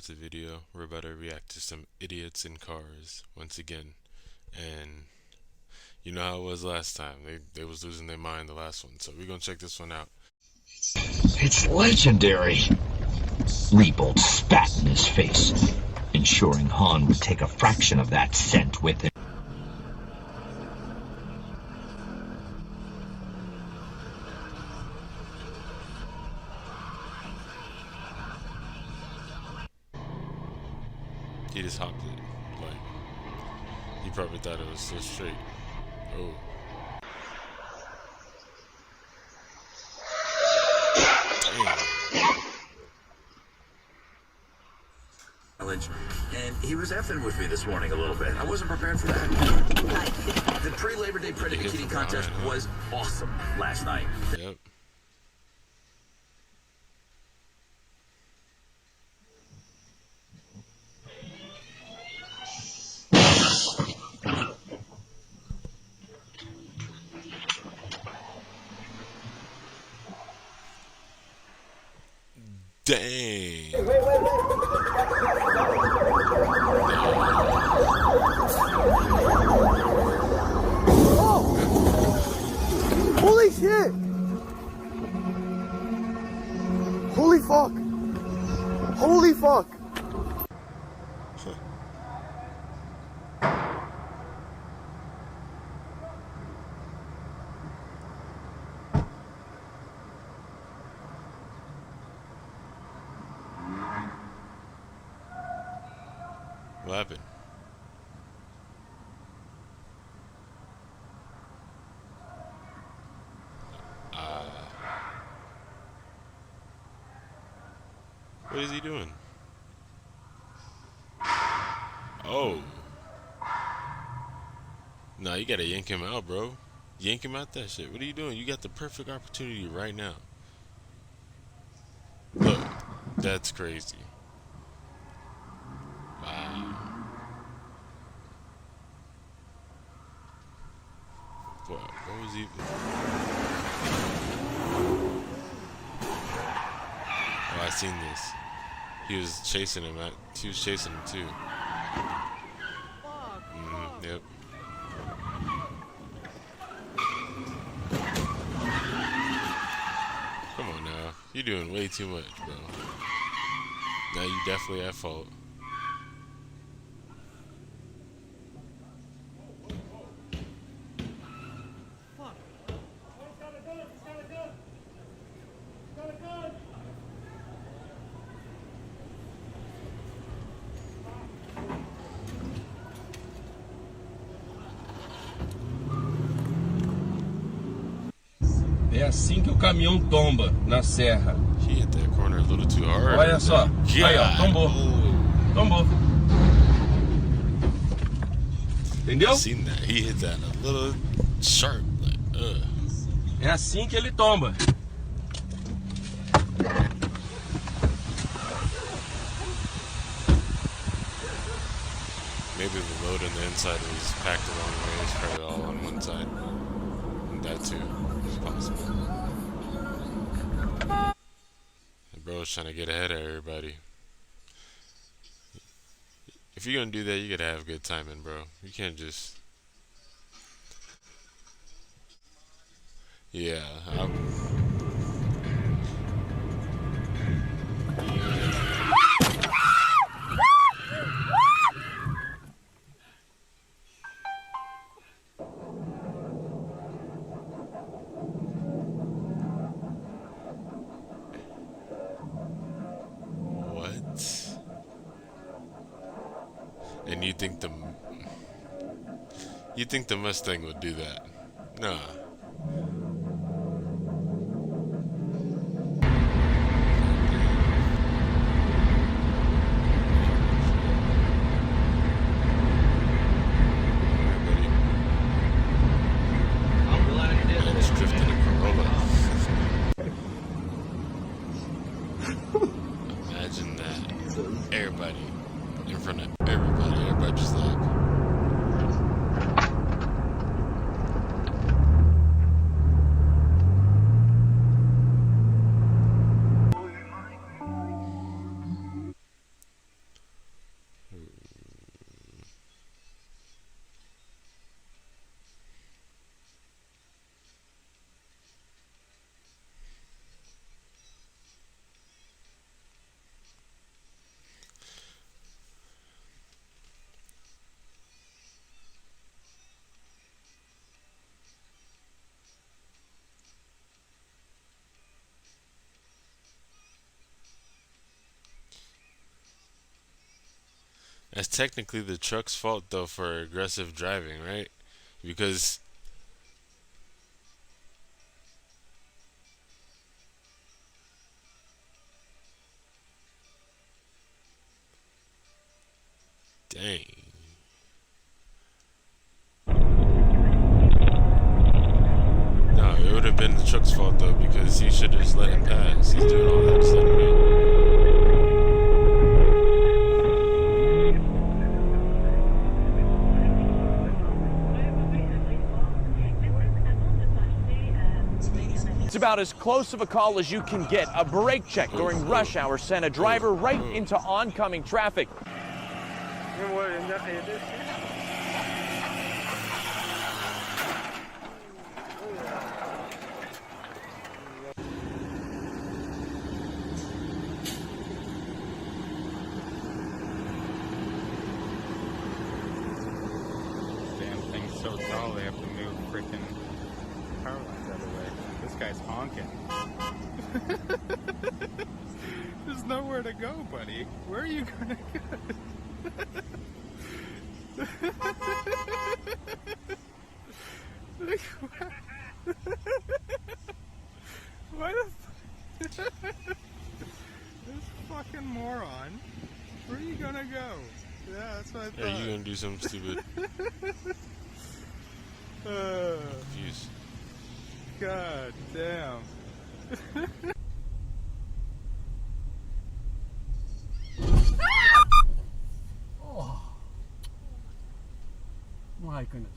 back to the video. We're about to react to some idiots in cars once again. And you know how it was last time. They was losing their mind the last one. So we're gonna check this one out. It's legendary. Rebold spat in his face, ensuring Han would take a fraction of that scent with him. He just hopped it. Like, he probably thought it was so straight. Oh. And he was effing with me this morning a little bit. I wasn't prepared for that. The pre-Labor Day Predicate Kitty contest was awesome last night. Yep. Dang. Oh! Holy shit! Holy fuck! Holy fuck! What happened? What is he doing? Oh. Nah, you gotta yank him out, bro. Yank him out that shit. What are you doing? You got the perfect opportunity right now. Look, that's crazy. Wow. What was he? Oh, I seen this. He was chasing him. He was chasing him too. Yep. Come on now. You're doing way too much, bro. Now you definitely at fault. É assim que o caminhão tomba na serra. He hit that corner a little too hard. Olha só. Aí, ó, tombou. Tombou. Entendeu? I've seen that. He hit that a little sharp. Like, É assim que ele tomba. Maybe the load on the inside was packed the wrong way. It's probably all on one side. And that too is possible. And bro's trying to get ahead of everybody. If you're gonna do that, you gotta have good timing, bro. You can't just... Yeah. And you think the Mustang would do that? Nah. It's drifting a Corolla. Imagine that. Everybody in front of everybody just like That's technically the truck's fault though for aggressive driving, right? Because dang. No, it would have been the truck's fault though because he should have just let him pass. He's doing all that, just let him go. It's about as close of a call as you can get. A brake check during rush hour sent a driver right into oncoming traffic. Damn thing's so tall they have to move freaking power lines out of the way. This guy's honking. There's nowhere to go, buddy. Where are you gonna go? Like, why the this fucking moron. Where are you gonna go? Yeah, that's what I thought. Are you gonna do something stupid? Confused. God damn. My goodness.